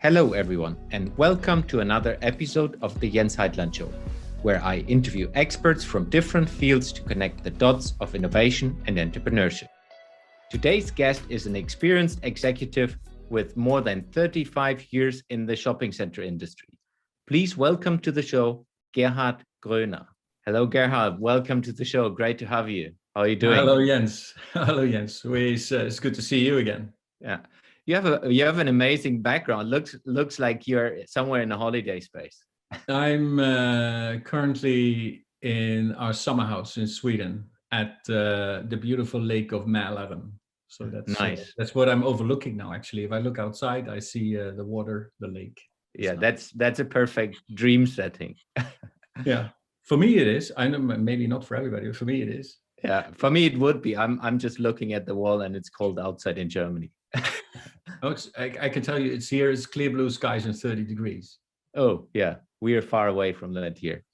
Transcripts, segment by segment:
Hello, everyone, and welcome to another episode of the Jens Heitland Show, where I interview experts from different fields to connect the dots of innovation and entrepreneurship. Today's guest is an experienced executive with more than 35 years in the shopping center industry. Please welcome to the show, Gerard Groener. Hello, Gerhard. Welcome to the show. Great to have you. How are you doing? Hello, Jens. Hello, Jens. It's good to see you again. Yeah. You have an amazing background. Looks like you're somewhere in a holiday space. I'm currently in our summer house in Sweden at the beautiful lake of Mälaren. So that's nice. That's what I'm overlooking now. Actually, if I look outside, I see the water, the lake. Yeah, nice. That's a perfect dream setting. Yeah, for me it is. I know maybe not for everybody, but for me it is. Yeah, for me it would be. I'm just looking at the wall, and it's cold outside in Germany. Oh, I can tell you, it's here. It's clear blue skies and 30 degrees. Oh, yeah. We are far away from that here.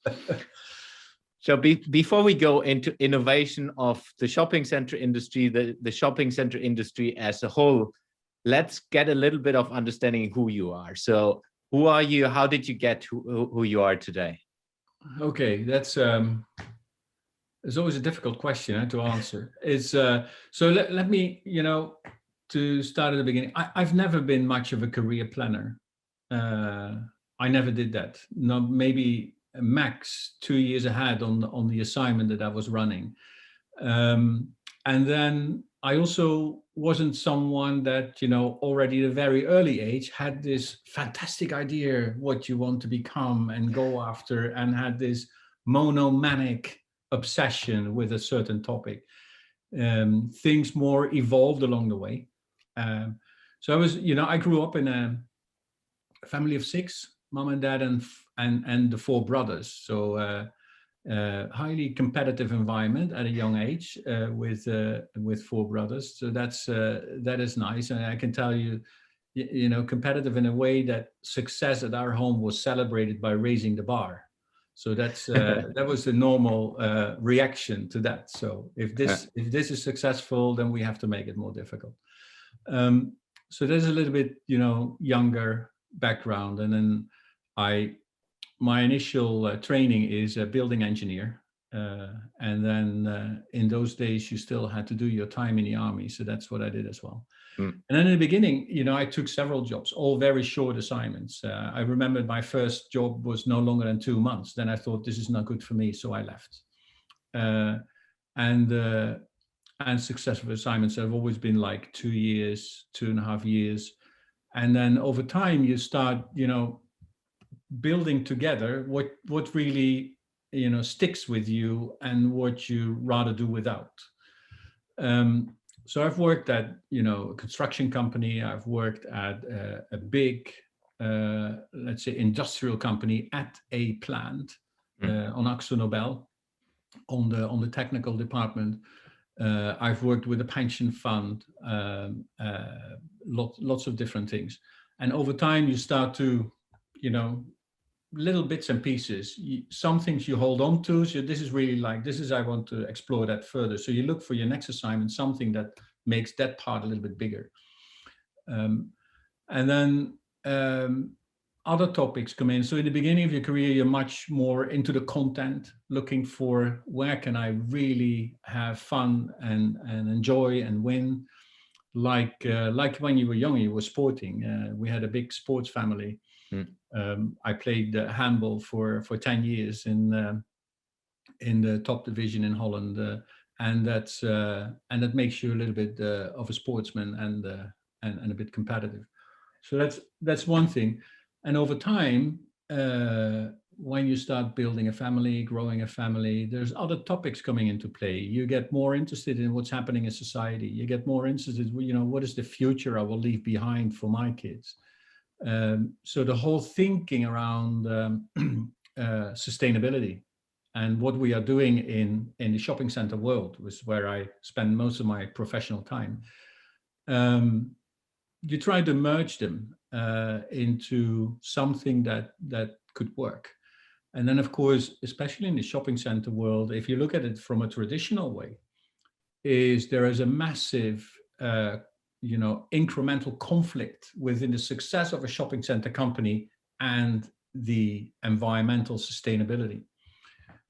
So before we go into innovation of the shopping center industry, the shopping center industry as a whole, let's get a little bit of understanding who you are. So who are you? How did you get who you are today? Okay, that's it's always a difficult question to answer. It's so let me, to start at the beginning. I've never been much of a career planner. I never did that. No, maybe max 2 years ahead on the assignment that I was running. And then I also wasn't someone that, already at a very early age had this fantastic idea what you want to become and go after, and had this monomanic obsession with a certain topic. Things more evolved along the way. So I was, I grew up in a family of 6, mom and dad and the 4 brothers. So highly competitive environment at a young age with 4 brothers. So that is nice, and I can tell you, competitive in a way that success at our home was celebrated by raising the bar. So that's that was the normal reaction to that. So if this is successful, then we have to make it more difficult. So there's a little bit, younger background, and then my initial training is a building engineer, and then in those days you still had to do your time in the army, so that's what I did as well. And then in the beginning, I took several jobs, all very short assignments. I remember my first job was no longer than 2 months. Then I thought, this is not good for me, so I left. And successful assignments have always been like 2 years, 2.5 years. And then over time you start, building together what really, sticks with you and what you rather do without. So I've worked at, a construction company. I've worked at a big, let's say, industrial company at a plant on Akzo Nobel, on the technical department. I've worked with a pension fund, lots of different things. And over time, you start to, little bits and pieces. Some things you hold on to. So this is really I want to explore that further. So you look for your next assignment, something that makes that part a little bit bigger. And then other topics come in. So in the beginning of your career, you're much more into the content, looking for where can I really have fun and enjoy and win. Like when you were young, you were sporting. We had a big sports family. I played handball for 10 years in the top division in Holland, and that makes you a little bit of a sportsman and a bit competitive. So that's one thing. And over time, when you start building a family, growing a family, there's other topics coming into play. You get more interested in what's happening in society. You get more interested, what is the future I will leave behind for my kids. So the whole thinking around sustainability and what we are doing in the shopping center world was where I spend most of my professional time. You try to merge them into something that could work. And then, of course, especially in the shopping center world, if you look at it from a traditional way, there is a massive incremental conflict within the success of a shopping center company and the environmental sustainability,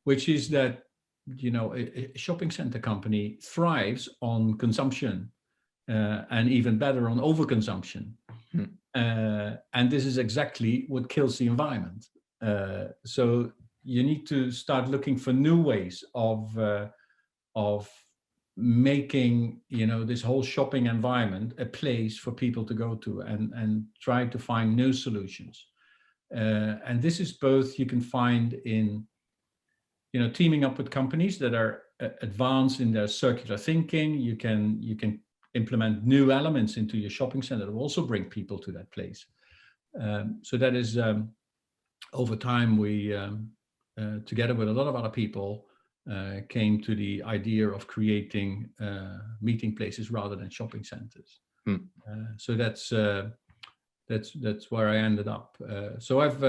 which is that a shopping center company thrives on consumption and even better on overconsumption. And this is exactly what kills the environment. So you need to start looking for new ways of making this whole shopping environment a place for people to go to, and try to find new solutions. And this is both you can find in teaming up with companies that are advanced in their circular thinking. You can implement new elements into your shopping center that will also bring people to that place. So that is over time we together with a lot of other people came to the idea of creating meeting places rather than shopping centers. So that's where I ended up. So I've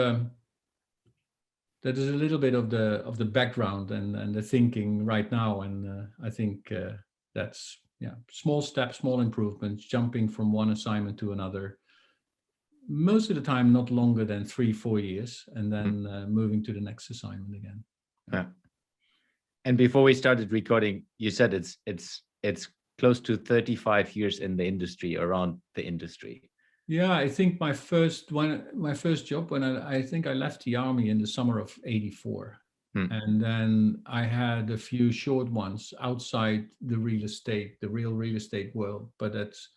that is a little bit of the background and the thinking right now, and I think that's small steps, small improvements, jumping from one assignment to another. Most of the time, not longer than 3-4 years, and then moving to the next assignment again. Yeah. And before we started recording, you said it's close to 35 years in the industry, around the industry. Yeah, I think my first job when I think I left the army in the summer of '84, and then I had a few short ones outside the real real estate world. But that's,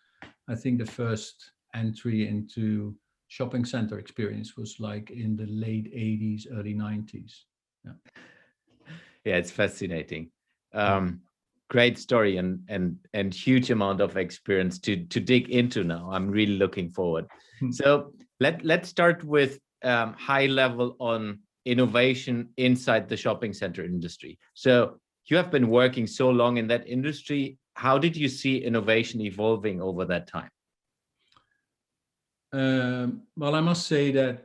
I think, the first entry into shopping center experience was like in the late '80s, early '90s. Yeah, it's fascinating. Great story and huge amount of experience to dig into now. I'm really looking forward. So let's start with high level on innovation inside the shopping center industry. So you have been working so long in that industry. How did you see innovation evolving over that time? Well, I must say that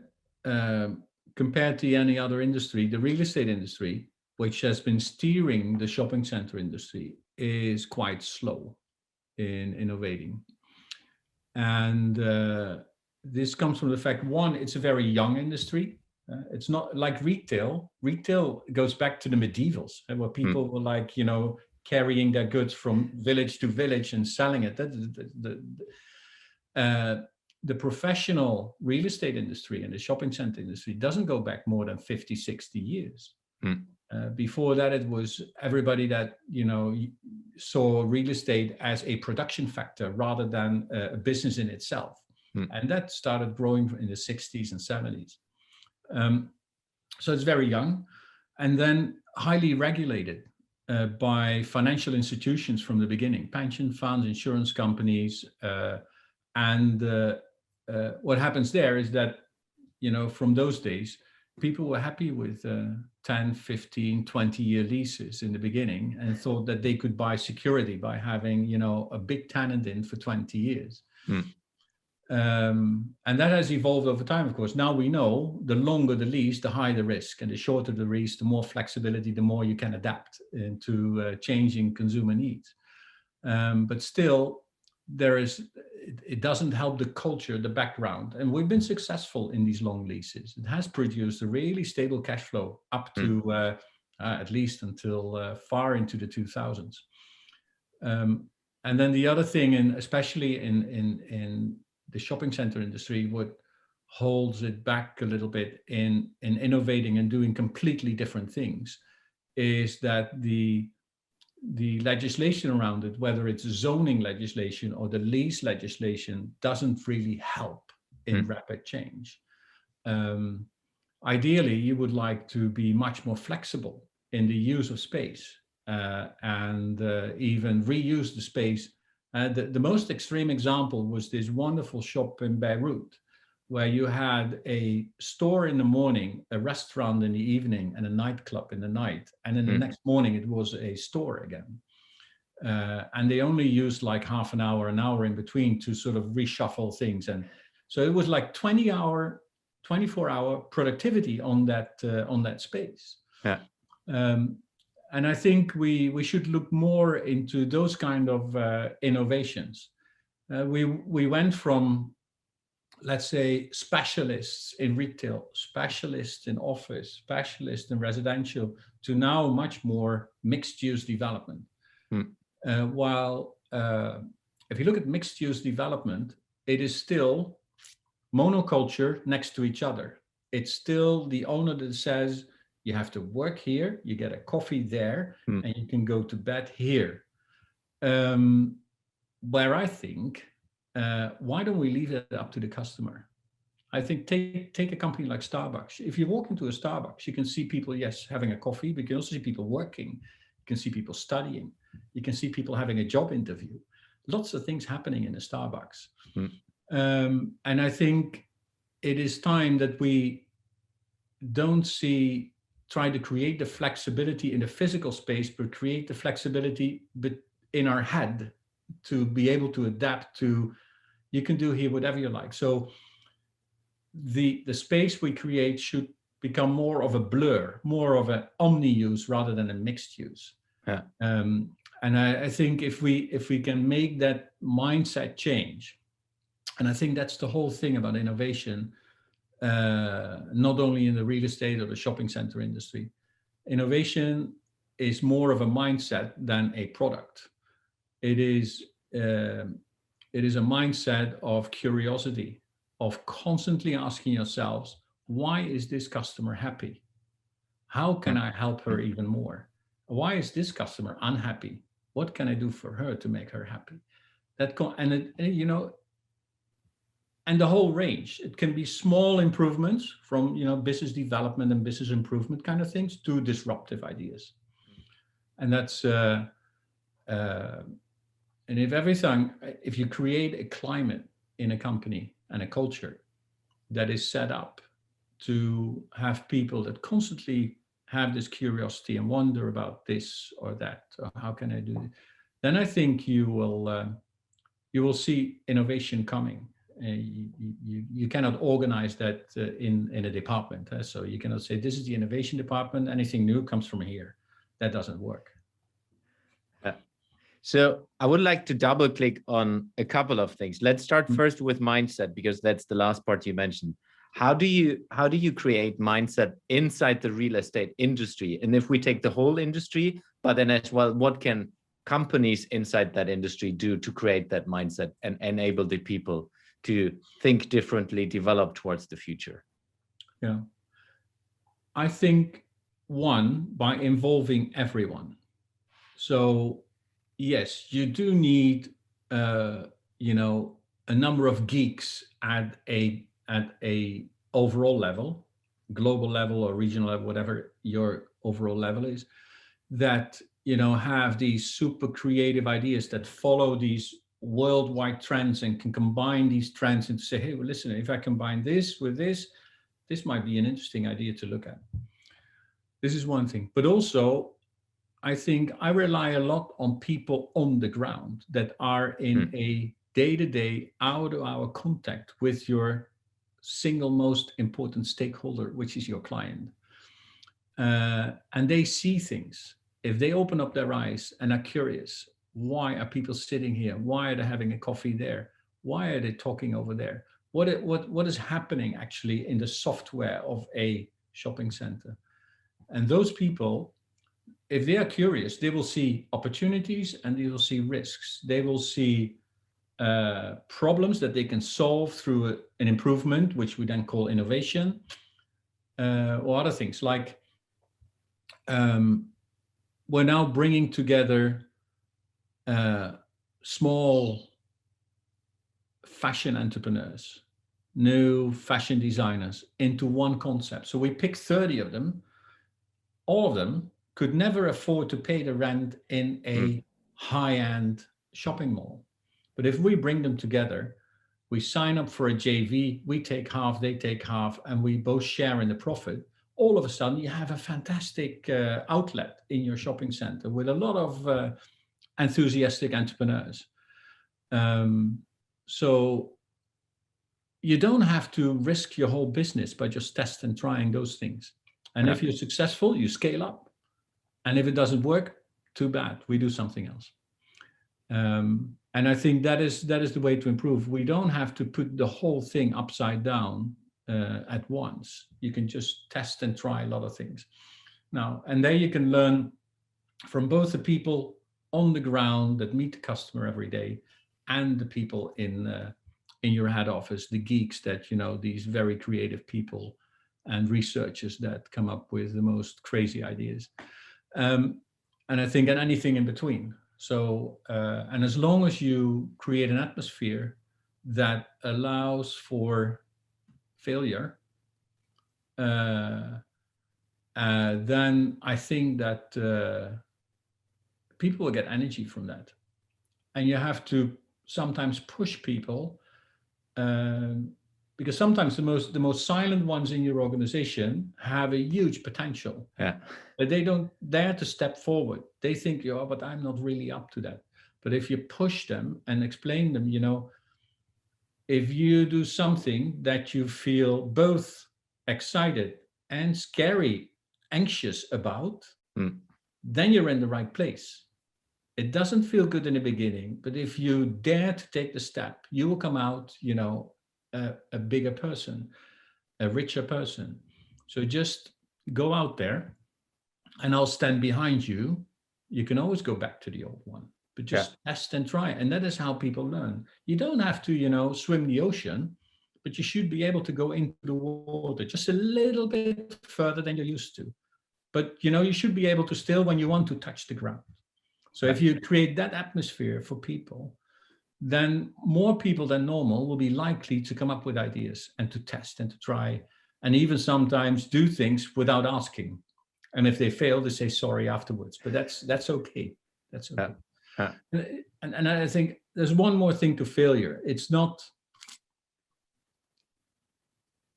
compared to any other industry, the real estate industry, which has been steering the shopping center industry, is quite slow in innovating. And this comes from the fact, one, it's a very young industry. It's not like retail. Retail goes back to the medievals, where people were like, carrying their goods from village to village and selling it. The professional real estate industry and the shopping center industry doesn't go back more than 50, 60 years. Before that, it was everybody that, saw real estate as a production factor rather than a business in itself. And that started growing in the 60s and 70s. So it's very young, and then highly regulated by financial institutions from the beginning, pension funds, insurance companies. And what happens there is that, from those days, people were happy with 10, 15, 20-year leases in the beginning and thought that they could buy security by having, a big tenant in for 20 years. And that has evolved over time, of course. Now we know the longer the lease, the higher the risk, and the shorter the lease, the more flexibility, the more you can adapt into changing consumer needs. But still, it doesn't help the culture, the background. And we've been successful in these long leases. It has produced a really stable cash flow up to at least until far into the 2000s. And then the other thing, and especially in the shopping center industry, what holds it back a little bit in innovating and doing completely different things, is that the legislation around it, whether it's zoning legislation or the lease legislation, doesn't really help in rapid change. Ideally, you would like to be much more flexible in the use of space and even reuse the space. The most extreme example was this wonderful shop in Beirut, where you had a store in the morning, a restaurant in the evening, and a nightclub in the night. And then the next morning, it was a store again. And they only used like half an hour in between to sort of reshuffle things. And so it was like 24-hour productivity on that space. Yeah. And I think we should look more into those kind of innovations. We went from, let's say, specialists in retail, specialists in office, specialists in residential, to now much more mixed-use development. While if you look at mixed-use development, it is still monoculture next to each other. It's still the owner that says, you have to work here, you get a coffee there, and you can go to bed here. Where I think, why don't we leave it up to the customer? I think take a company like Starbucks. If you walk into a Starbucks, you can see people, yes, having a coffee, but you can also see people working. You can see people studying. You can see people having a job interview. Lots of things happening in a Starbucks. And I think it is time that we don't try to create the flexibility in the physical space, but create the flexibility in our head to be able to adapt to, you can do here whatever you like. So the space we create should become more of a blur, more of an omni-use rather than a mixed use. Yeah. And I think if we can make that mindset change, and I think that's the whole thing about innovation, not only in the real estate or the shopping center industry. Innovation is more of a mindset than a product. It is a mindset of curiosity, of constantly asking yourselves, why is this customer happy? How can I help her even more? Why is this customer unhappy? What can I do for her to make her happy? And the whole range. It can be small improvements from business development and business improvement kind of things to disruptive ideas. And that's and if you create a climate in a company and a culture that is set up to have people that constantly have this curiosity and wonder about this or that, or how can I do it, then I think you will see innovation coming. You cannot organize that in a department. So you cannot say, this is the innovation department, anything new comes from here. That doesn't work. So I would like to double click on a couple of things. Let's start first with mindset, because that's the last part you mentioned. How do you create mindset inside the real estate industry? And if we take the whole industry, but then as well, what can companies inside that industry do to create that mindset and enable the people to think differently, develop towards the future? Yeah, I think one, by involving everyone. So yes, you do need a number of geeks at a overall level, global level or regional level, whatever your overall level is, that have these super creative ideas that follow these worldwide trends and can combine these trends and say, hey, well, listen, if I combine this with this might be an interesting idea to look at. This is one thing. But also, I think I rely a lot on people on the ground that are in a day-to-day, hour-to-hour contact with your single most important stakeholder, which is your client. And they see things. If they open up their eyes and are curious, why are people sitting here? Why are they having a coffee there? Why are they talking over there? What is happening actually in the software of a shopping center? And those people, if they are curious, they will see opportunities and they will see risks. They will see problems that they can solve through an improvement, which we then call innovation, or other things like we're now bringing together small fashion entrepreneurs, new fashion designers into one concept. So we picked 30 of them. All of them could never afford to pay the rent in a high-end shopping mall. But if we bring them together, we sign up for a JV, we take half, they take half, and we both share in the profit. All of a sudden, you have a fantastic outlet in your shopping center with a lot of enthusiastic entrepreneurs. So you don't have to risk your whole business by just testing and trying those things. And if you're successful, you scale up. And if it doesn't work, too bad, we do something else. And I think that is the way to improve. We don't have to put the whole thing upside down at once. You can just test and try a lot of things. Now, and there you can learn from both the people on the ground that meet the customer every day and the people in your head office, the geeks that, these very creative people and researchers that come up with the most crazy ideas. And I think, and anything in between. So, and as long as you create an atmosphere that allows for failure, then I think that people will get energy from that. And you have to sometimes push people, because sometimes the most silent ones in your organization have a huge potential. Yeah. But they don't dare to step forward. They think, but I'm not really up to that. But if you push them and explain them, if you do something that you feel both excited and anxious about, then you're in the right place. It doesn't feel good in the beginning, but if you dare to take the step, you will come out, a bigger person, a richer person. So just go out there and I'll stand behind you. You can always go back to the old one, but just test and try. And that is how people learn. You don't have to, swim the ocean, but you should be able to go into the water just a little bit further than you're used to. But, you should be able to still, when you want to, touch the ground. So if you create that atmosphere for people, then more people than normal will be likely to come up with ideas and to test and to try, and even sometimes do things without asking. And if they fail, they say sorry afterwards. But that's okay. That's okay. And I think there's one more thing to failure. It's not.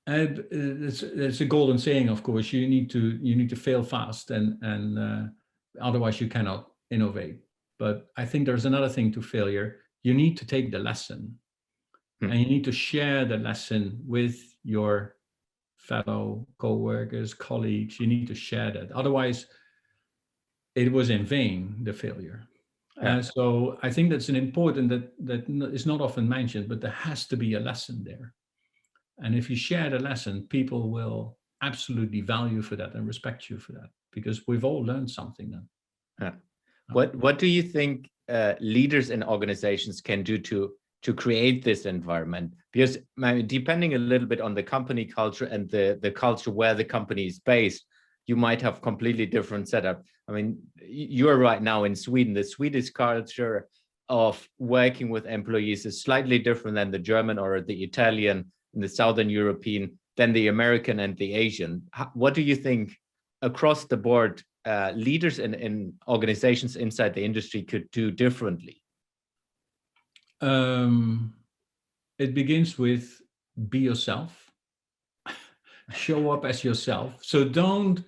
It's a golden saying, of course. You need to fail fast, and otherwise you cannot innovate. But I think there's another thing to failure. You need to take the lesson, and you need to share the lesson with your fellow co-workers, colleagues. You need to share that. Otherwise, it was in vain, the failure. And so I think that's an important that is not often mentioned, but there has to be a lesson there. And if you share the lesson, people will absolutely value for that and respect you for that, because we've all learned something then. Yeah. What do you think leaders in organizations can do to create this environment? Because depending a little bit on the company culture and the culture where the company is based, you might have completely different setup. I mean, you're right now in Sweden. The Swedish culture of working with employees is slightly different than the German or the Italian and the Southern European, than the American and the Asian. What do you think across the board leaders in organizations inside the industry could do differently? It begins with be yourself. Show up as yourself. So don't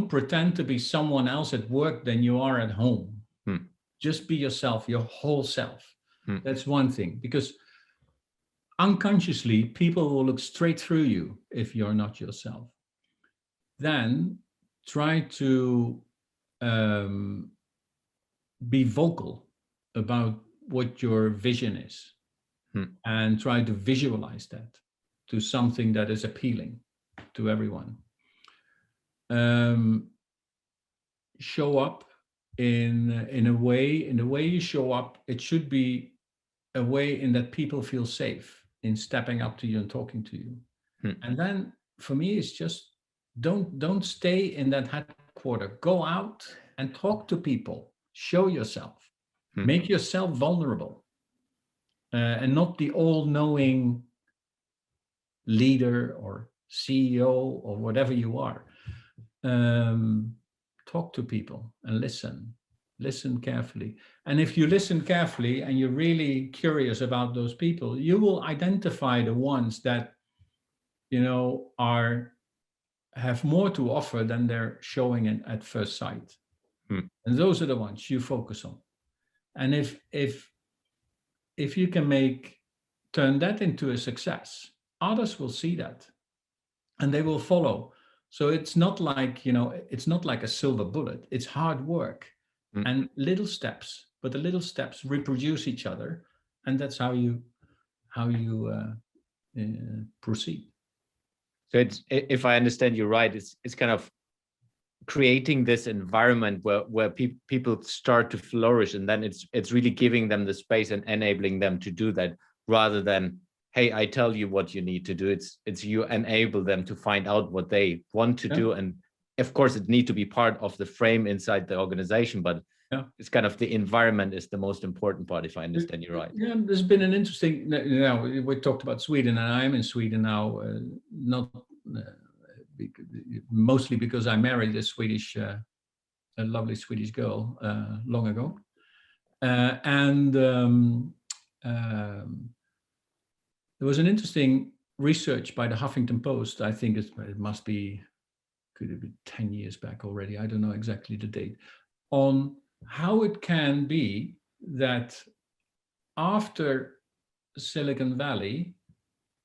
pretend to be someone else at work than you are at home. Just be yourself, your whole self. That's one thing, because unconsciously people will look straight through you if you're not yourself. Then try to be vocal about what your vision is, and try to visualize that to something that is appealing to everyone. Show up in a way you show up. It should be a way in that people feel safe in stepping up to you and talking to you. And then for me, it's just don't stay in that headquarter. Go out and talk to people. Show yourself. Make yourself vulnerable, and not the all-knowing leader or CEO or whatever you are. Talk to people and listen carefully. And if you listen carefully and you're really curious about those people, you will identify the ones that have more to offer than they're showing at first sight. And those are the ones you focus on. And if you can turn that into a success, others will see that and they will follow. So it's not like, it's not like a silver bullet. It's hard work and little steps, but the little steps reproduce each other, and that's how you proceed. So it's, if I understand you right, it's kind of creating this environment where people start to flourish, and then it's really giving them the space and enabling them to do that, rather than, hey, I tell you what you need to do. It's you enable them to find out what they want to do, and of course it need to be part of the frame inside the organization, but it's kind of the environment is the most important part, if I understand you right. Yeah, there's been an interesting, we talked about Sweden, and I'm in Sweden now, not mostly because I married a lovely Swedish girl long ago. There was an interesting research by the Huffington Post. I think it must be, could it be 10 years back already? I don't know exactly the date, on how it can be that after Silicon Valley,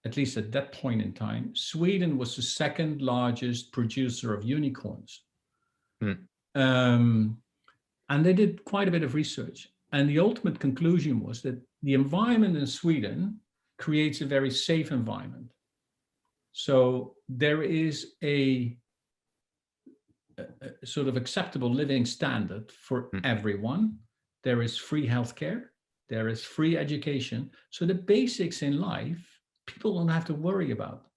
at least at that point in time, Sweden was the second largest producer of unicorns. And they did quite a bit of research. And the ultimate conclusion was that the environment in Sweden creates a very safe environment. So there is a sort of acceptable living standard for everyone. There is free healthcare. There is free education. So the basics in life, people don't have to worry about.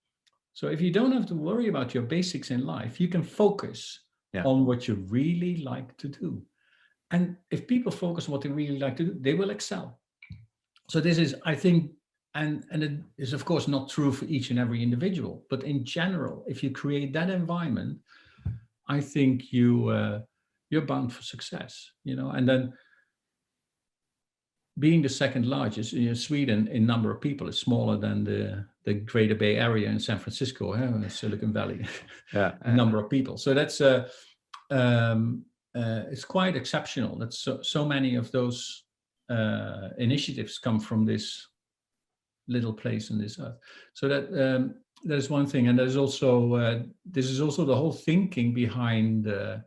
So if you don't have to worry about your basics in life, you can focus on what you really like to do. And if people focus on what they really like to do, they will excel. So this is, I think, and it is of course not true for each and every individual, but in general, if you create that environment, I think you're bound for success, and then being the second largest, Sweden in number of people is smaller than the Greater Bay Area in San Francisco, Silicon Valley, number of people. So that's it's quite exceptional that so many of those initiatives come from this little place in this earth. So that is one thing, and there's also this is also the whole thinking behind the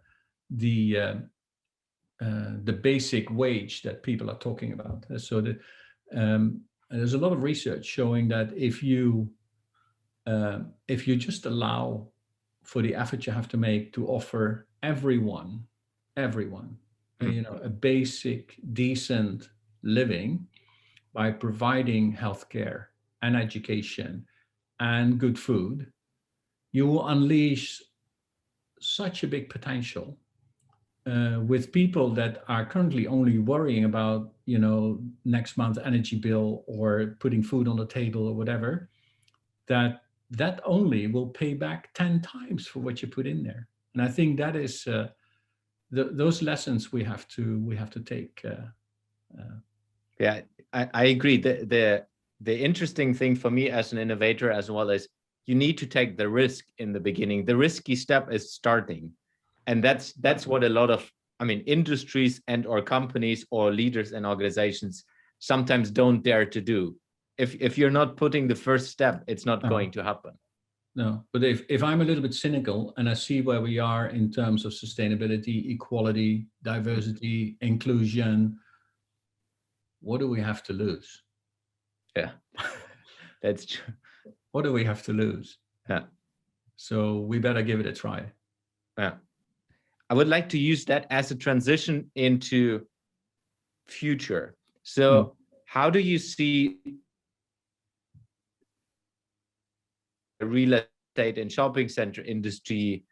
basic wage that people are talking about. So there's a lot of research showing that if you just allow for the effort you have to make to offer everyone, a basic, decent living by providing healthcare and education and good food, you will unleash such a big potential with people that are currently only worrying about, next month's energy bill or putting food on the table or whatever, that only will pay back 10 times for what you put in there. And I think that is those lessons we have to take. Yeah, I agree. The interesting thing for me as an innovator as well is you need to take the risk in the beginning. The risky step is starting. And that's what a lot of, industries and or companies or leaders and organizations sometimes don't dare to do. If you're not putting the first step, it's not going to happen. No, but if I'm a little bit cynical and I see where we are in terms of sustainability, equality, diversity, inclusion, what do we have to lose? Yeah, that's true. What do we have to lose? Yeah. So we better give it a try. Yeah. I would like to use that as a transition into future. So how do you see the real estate and shopping center industry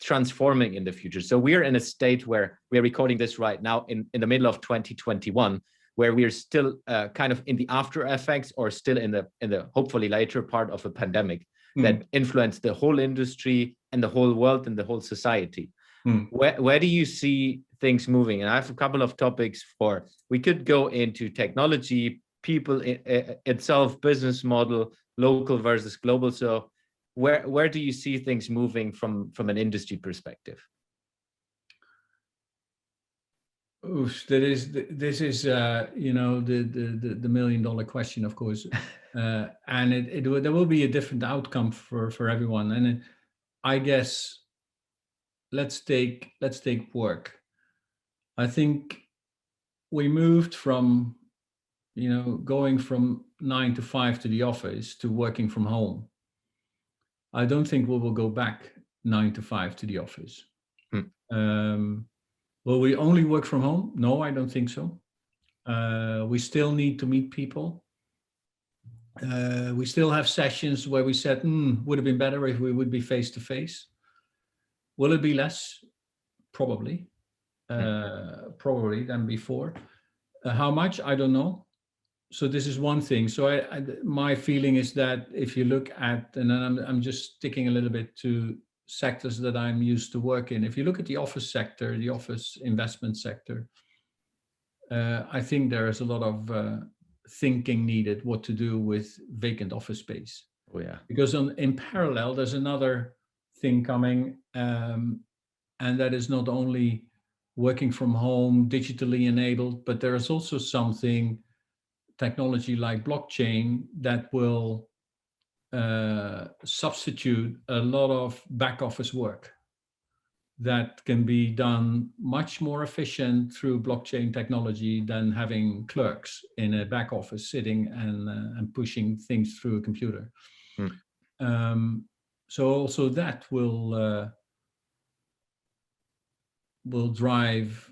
transforming in the future? So we're in a state where we're recording this right now in the middle of 2021, where we're still kind of in the after effects or still in the hopefully later part of a pandemic that influenced the whole industry and the whole world and the whole society. Where do you see things moving? And I have a couple of topics we could go into technology, people itself, business model, local versus global. So where do you see things moving from an industry perspective? Oof, this is the $1 million question, of course, and there will be a different outcome for everyone. And I guess let's take work. I think we moved from, going from 9 to 5 to the office to working from home. I don't think we will go back 9 to 5 to the office. Will we only work from home? No, I don't think so. We still need to meet people. We still have sessions where we said, would have been better if we would be face to face. Will it be less? Probably. Probably than before. How much? I don't know. So this is one thing. So my feeling is that if you look at, and then I'm just sticking a little bit to sectors that I'm used to work in. If you look at the office sector, the office investment sector, I think there is a lot of thinking needed what to do with vacant office space. Oh yeah. Because in parallel, there's another thing coming, and that is not only working from home, digitally enabled, but there is also something, technology like blockchain, that will substitute a lot of back office work that can be done much more efficient through blockchain technology than having clerks in a back office sitting and pushing things through a computer. So also that will drive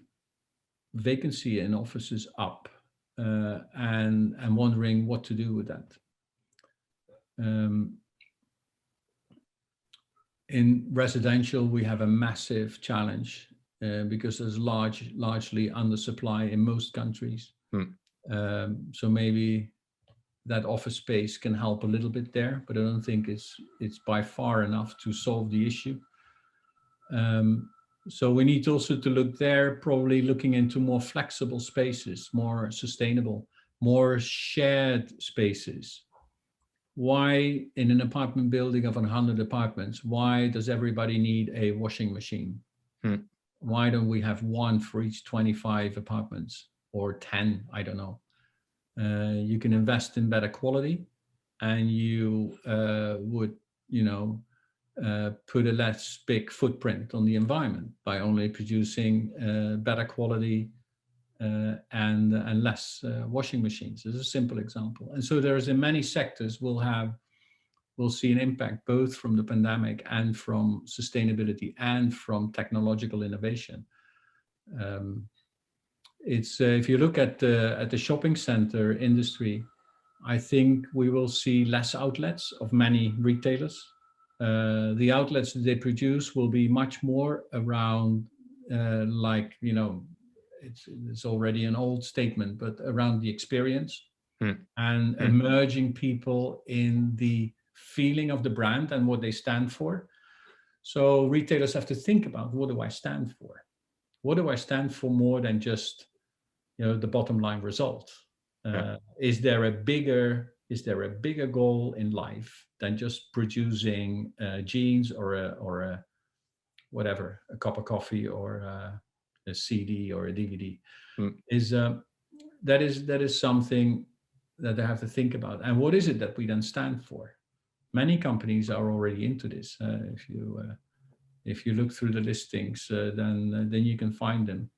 vacancy in offices up, and wondering what to do with that. In residential, we have a massive challenge because there's largely undersupply in most countries. So maybe that office space can help a little bit there, but I don't think it's by far enough to solve the issue. So we need also to look there, probably looking into more flexible spaces, more sustainable, more shared spaces. Why in an apartment building of 100 apartments, why does everybody need a washing machine? Why don't we have one for each 25 apartments or 10? I don't know. You can invest in better quality, and you would, put a less big footprint on the environment by only producing better quality and less washing machines. This is a simple example. And so there's in many sectors we'll see an impact both from the pandemic and from sustainability and from technological innovation. It's if you look at the shopping center industry, I think we will see less outlets of many retailers. The outlets that they produce will be much more around it's already an old statement, but around the experience and emerging people in the feeling of the brand and what they stand for. So retailers have to think about, what do I stand for? What do I stand for more than just, the bottom line result? Is there a bigger goal in life than just producing jeans or a whatever, a cup of coffee or a CD or a DVD? That is something that they have to think about. And what is it that we then stand for? Many companies are already into this. If you look through the listings, then you can find them.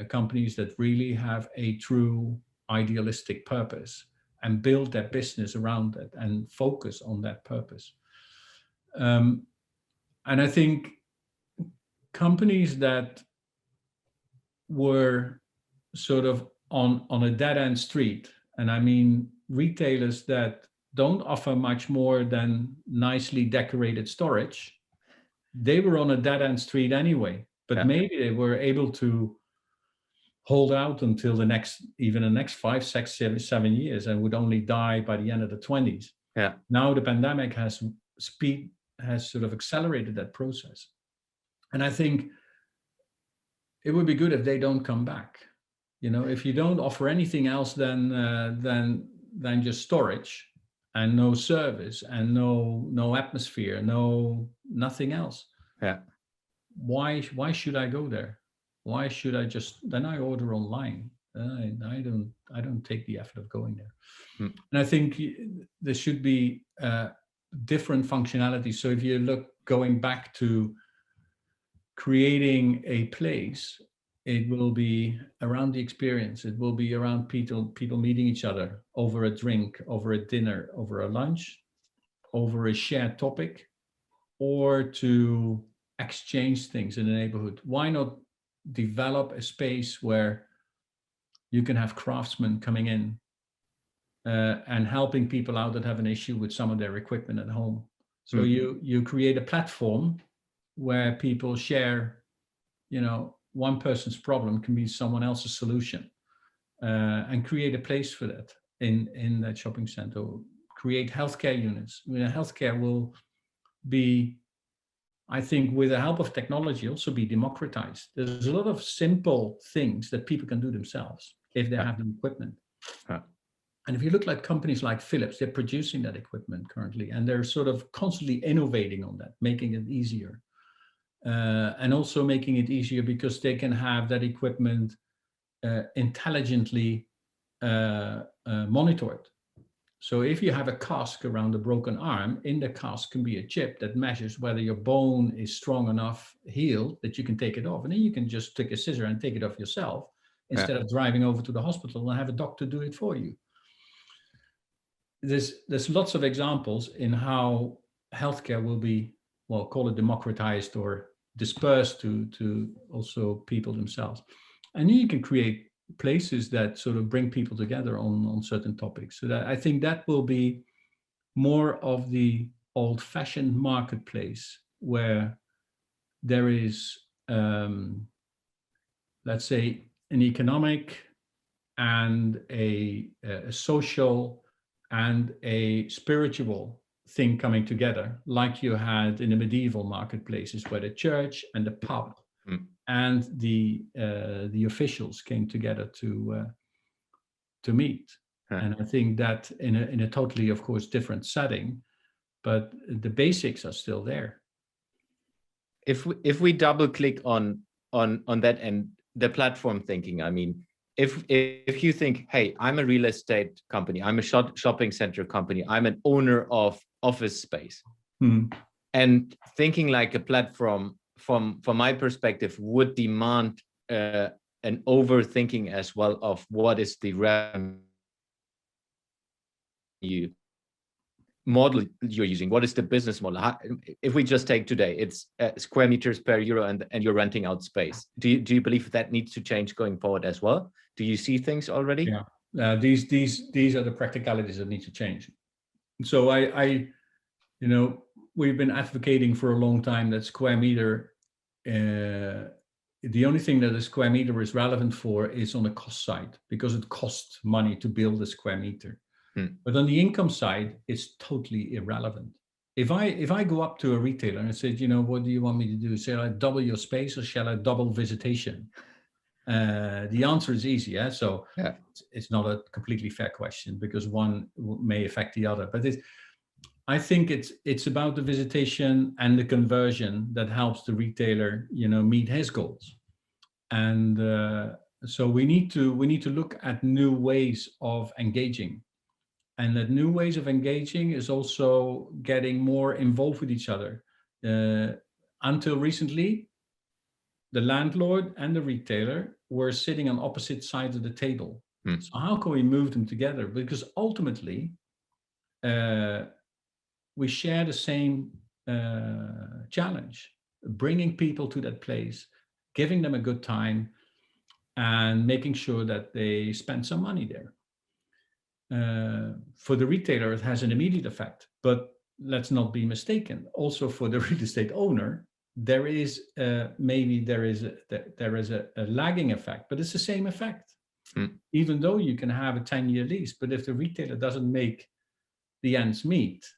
Companies that really have a true idealistic purpose and build their business around it and focus on that purpose. And I think companies that were sort of on a dead-end street, and I mean retailers that don't offer much more than nicely decorated storage, they were on a dead-end street anyway, but maybe they were able to hold out until the next 5, 6, 7 years and would only die by the end of the 20s. Now the pandemic has sort of accelerated that process. And I think it would be good if they don't come back. If you don't offer anything else than just storage and no service and no atmosphere, nothing else. Why should I go there? Why should I then I order online? I don't take the effort of going there. And I think there should be different functionalities. So if you look going back to creating a place it will be around the experience. It will be around people meeting each other over a drink, over a dinner, over a lunch, over a shared topic, or to exchange things in the neighborhood. Why not develop a space where you can have craftsmen coming in and helping people out that have an issue with some of their equipment at home. So you create a platform where people share, one person's problem can be someone else's solution, and create a place for that in that shopping center. Create healthcare units. Healthcare will be, I think, with the help of technology, also be democratized. There's a lot of simple things that people can do themselves if they have the equipment. And if you look at companies like Philips, they're producing that equipment currently, and they're sort of constantly innovating on that, making it easier. And also making it easier because they can have that equipment intelligently monitored. So if you have a cask around a broken arm, in the cask can be a chip that measures whether your bone is strong enough healed that you can take it off. And then you can just take a scissor and take it off yourself instead of driving over to the hospital and have a doctor do it for you. There's lots of examples in how healthcare will be, well, call it democratized or dispersed to also people themselves. And then you can create places that sort of bring people together on certain topics. So that I think that will be more of the old-fashioned marketplace where there is, let's say, an economic and a social and a spiritual thing coming together, like you had in the medieval marketplaces where the church and the pub and the officials came together to meet. And I think that in a totally, of course, different setting, but the basics are still there. If we double click on that and the platform thinking, I mean, if you think, hey, I'm a real estate company, I'm a shopping center company, I'm an owner of office space, and thinking like a platform from my perspective would demand an overthinking as well of what is the revenue model you're using, what is the business model. If we just take today, it's square meters per euro and you're renting out space. Do you believe that needs to change going forward as well? Do you see things already? Yeah, these are the practicalities that need to change. So I we've been advocating for a long time that square meter, the only thing that a square meter is relevant for is on the cost side, because it costs money to build a square meter. But on the income side, it's totally irrelevant. If I go up to a retailer and say, what do you want me to do? Shall I double your space or shall I double visitation? The answer is easy. So it's not a completely fair question because one may affect the other. But I think it's about the visitation and the conversion that helps the retailer, meet his goals. And so we need to look at new ways of engaging. And that new ways of engaging is also getting more involved with each other. Until recently, the landlord and the retailer were sitting on opposite sides of the table. So how can we move them together? Because ultimately, we share the same challenge, bringing people to that place, giving them a good time, and making sure that they spend some money there. For the retailer, it has an immediate effect, but let's not be mistaken. Also, for the real estate owner, there is a lagging effect, but it's the same effect. Even though you can have a 10-year lease, but if the retailer doesn't make the ends meet,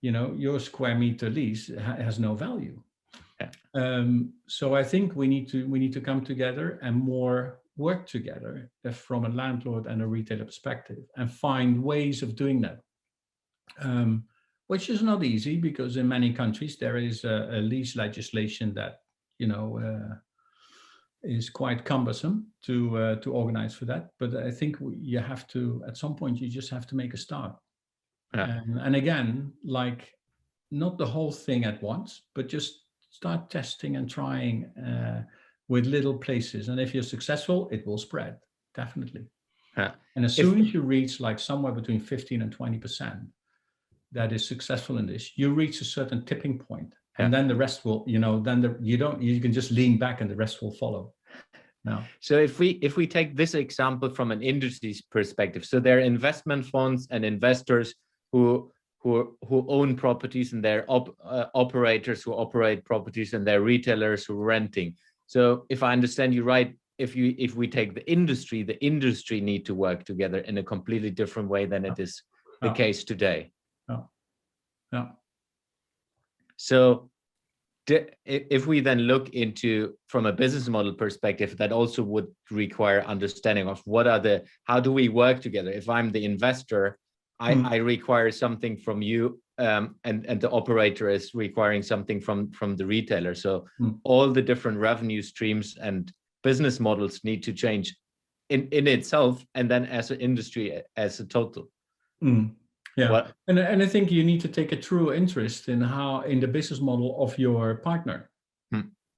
your square meter lease has no value. So I think we need to come together and more work together from a landlord and a retailer perspective and find ways of doing that, which is not easy because in many countries there is a lease legislation that is quite cumbersome to organize for that. But I think you have to, at some point, you just have to make a start. And again, like not the whole thing at once, but just start testing and trying with little places. And if you're successful, it will spread, definitely. Yeah. And as soon as you reach like somewhere between 15 and 20% that is successful in this, you reach a certain tipping point. And then the rest will, you can just lean back and the rest will follow. No. So if we take this example from an industry's perspective, so there are investment funds and investors who own properties, and they're operators who operate properties, and they're retailers who are renting. So if I understand you right, if we take the industry need to work together in a completely different way than it is the case today. Yeah. So if we then look into from a business model perspective, that also would require understanding of how do we work together? If I'm the investor, I require something from you, and the operator is requiring something from the retailer. So all the different revenue streams and business models need to change in itself, and then as an industry as a total. Yeah, and I think you need to take a true interest in the business model of your partner.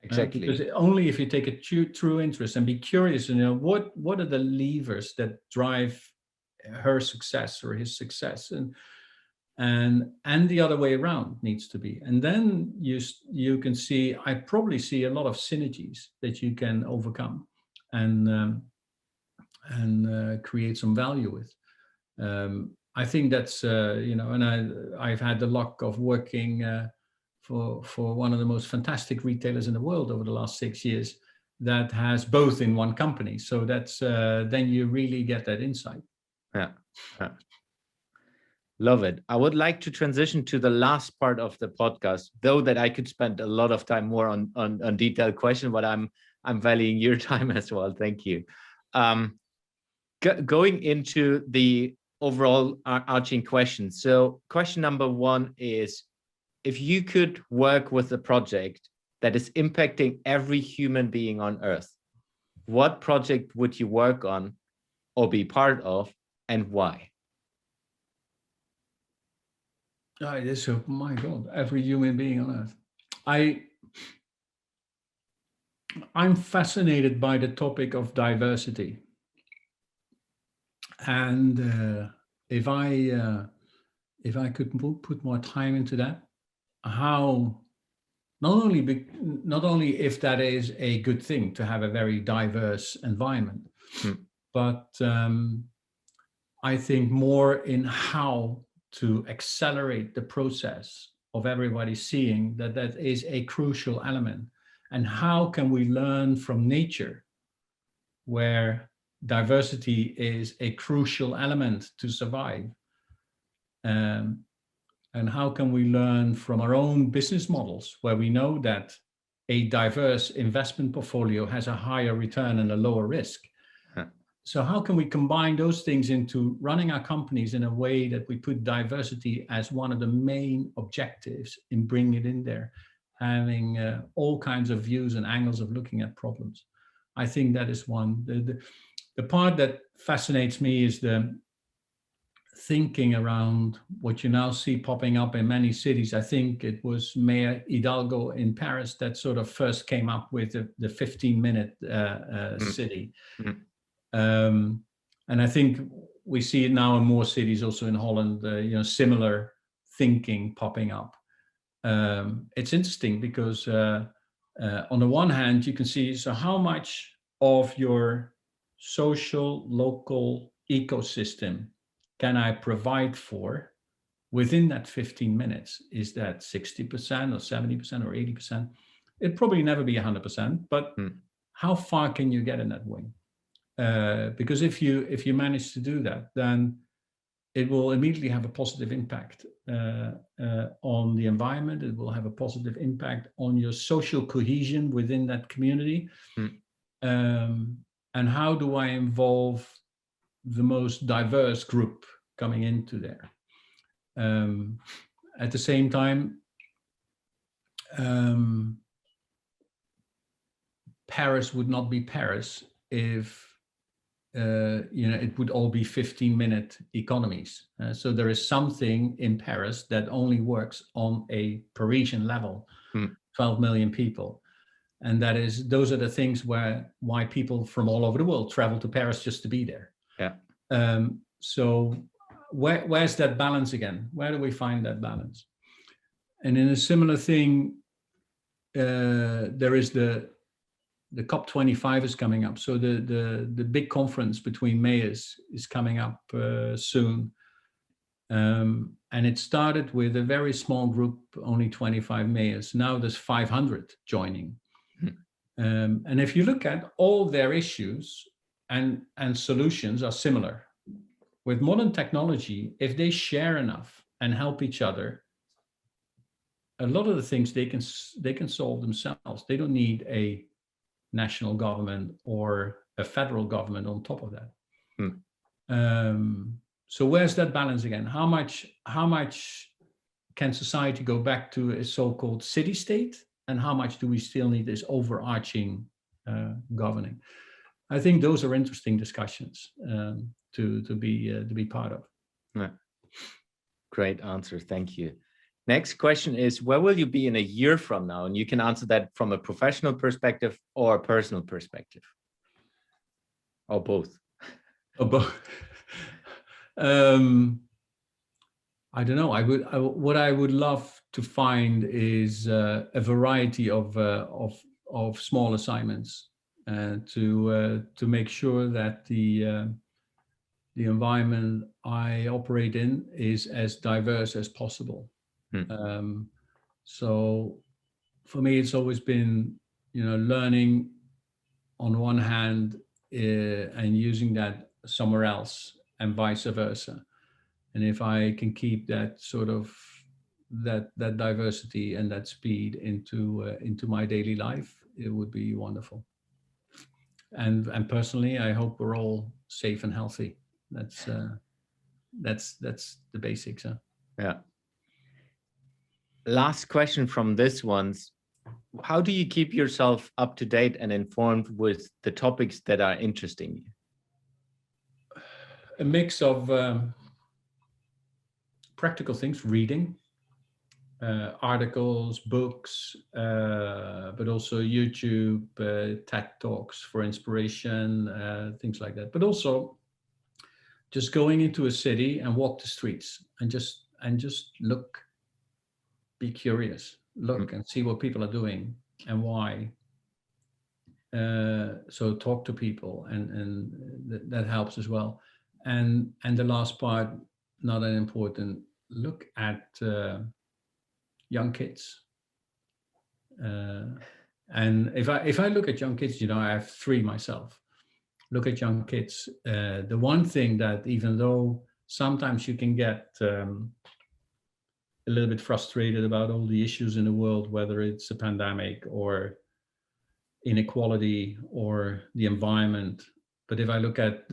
Exactly. Because only if you take a true interest and be curious, what are the levers that drive her success or his success, and the other way around needs to be. And then you can see, I probably see a lot of synergies that you can overcome and create some value with. I think that's, and I've had the luck of working for one of the most fantastic retailers in the world over the last 6 years that has both in one company. So that's, then you really get that insight. Yeah. Love it. I would like to transition to the last part of the podcast, though that I could spend a lot of time more on detailed question, but I'm valuing your time as well. Thank you. Going into the overall arching question. So question number one is, if you could work with a project that is impacting every human being on Earth, what project would you work on or be part of, and why? Oh, it is so, my God, every human being on Earth. I'm fascinated by the topic of diversity. And if I could put more time into that, how not only if that is a good thing to have a very diverse environment, but I think more in how to accelerate the process of everybody seeing that is a crucial element, and how can we learn from nature, where diversity is a crucial element to survive, and how can we learn from our own business models, where we know that a diverse investment portfolio has a higher return and a lower risk. So how can we combine those things into running our companies in a way that we put diversity as one of the main objectives in bringing it in there, having all kinds of views and angles of looking at problems. I think that is one. The part that fascinates me is the thinking around what you now see popping up in many cities. I think it was Mayor Hidalgo in Paris that sort of first came up with the 15-minute city. And I think we see it now in more cities, also in Holland, similar thinking popping up. It's interesting because on the one hand, you can see, so how much of your social local ecosystem can I provide for within that 15 minutes? Is that 60% or 70% or 80%? It'd probably never be 100%, but how far can you get in that way? Because if you manage to do that, then it will immediately have a positive impact on the environment. It will have a positive impact on your social cohesion within that community. And how do I involve the most diverse group coming into there? At the same time, Paris would not be Paris if it would all be 15-minute economies. So there is something in Paris that only works on a Parisian level, 12 million people. And those are the things why people from all over the world travel to Paris just to be there. Yeah. So where's that balance again? Where do we find that balance? And in a similar thing, there is the COP25 is coming up. So the big conference between mayors is coming up soon. And it started with a very small group, only 25 mayors. Now there's 500 joining. And if you look at all their issues and solutions are similar. With modern technology, if they share enough and help each other, a lot of the things they can solve themselves. They don't need a national government or a federal government on top of that. So where's that balance again? How much can society go back to a so-called city-state, and how much do we still need this overarching governing? I think those are interesting discussions to be part of. Yeah. Great answer, thank you. Next question is, where will you be in a year from now? And you can answer that from a professional perspective or a personal perspective, or both. Or both. I don't know. What I would love to find is a variety of small assignments to make sure that the environment I operate in is as diverse as possible. So for me, it's always been, learning on one hand and using that somewhere else, and vice versa. And if I can keep that sort of that diversity and that speed into my daily life, it would be wonderful. And personally, I hope we're all safe and healthy. That's the basics. Huh? Yeah. Last question from this one's, how do you keep yourself up to date and informed with the topics that are interesting you? A mix of practical things, reading, articles, books, but also YouTube, TED Talks for inspiration, things like that. But also just going into a city and walk the streets and just look, be curious, look and see what people are doing and why. So talk to people, and that helps as well. And the last part, not unimportant, look at young kids. And if I look at young kids, I have 3 myself. Look at young kids. The one thing that, even though sometimes you can get a little bit frustrated about all the issues in the world, whether it's a pandemic or inequality or the environment. But if I look at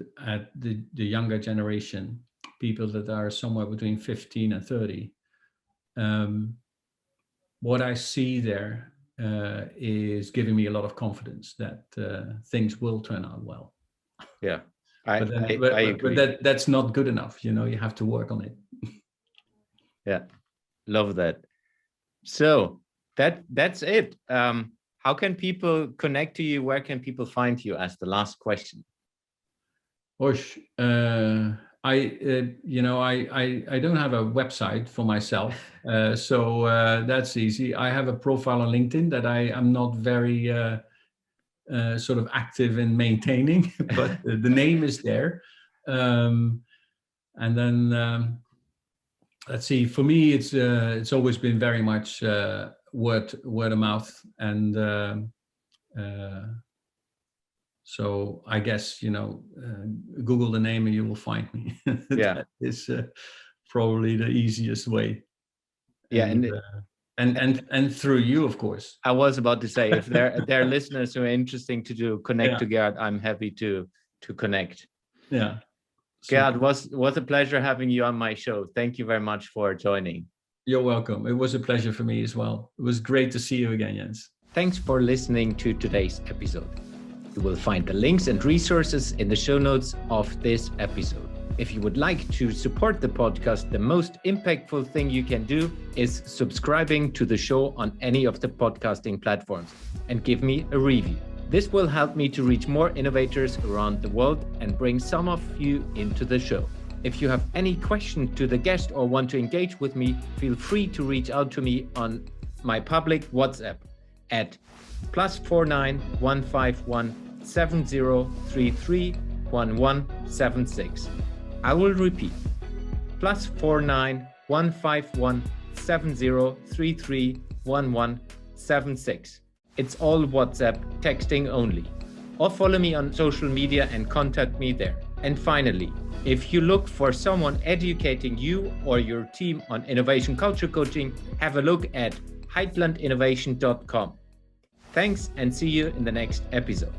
the younger generation, people that are somewhere between 15 and 30, what I see there is giving me a lot of confidence that things will turn out well. Yeah, I agree. But that's not good enough. You have to work on it. Yeah, love that. So that's it. How can people connect to you? Where can people find you? As the last question. Osh, I don't have a website for myself, so that's easy. I have a profile on LinkedIn that I am not very sort of active in maintaining, but the name is there. And then let's see. For me, it's always been very much word of mouth, and so I guess Google the name and you will find me. Yeah, that is probably the easiest way. Yeah, and through you, of course. I was about to say, if there are listeners who are interesting to connect to Gerard, I'm happy to connect. Yeah. Gerard, was a pleasure having you on my show. Thank you very much for joining. You're welcome. It was a pleasure for me as well. It was great to see you again, Jens. Thanks for listening to today's episode. You will find the links and resources in the show notes of this episode. If you would like to support the podcast, the most impactful thing you can do is subscribing to the show on any of the podcasting platforms and give me a review. This will help me to reach more innovators around the world and bring some of you into the show. If you have any questions to the guest or want to engage with me, feel free to reach out to me on my public WhatsApp at +49 151 7033 1176. I will repeat, +49 151 7033 1176. It's all WhatsApp, texting only. Or follow me on social media and contact me there. And finally, if you look for someone educating you or your team on innovation culture coaching, have a look at heitlandinnovation.com. Thanks and see you in the next episode.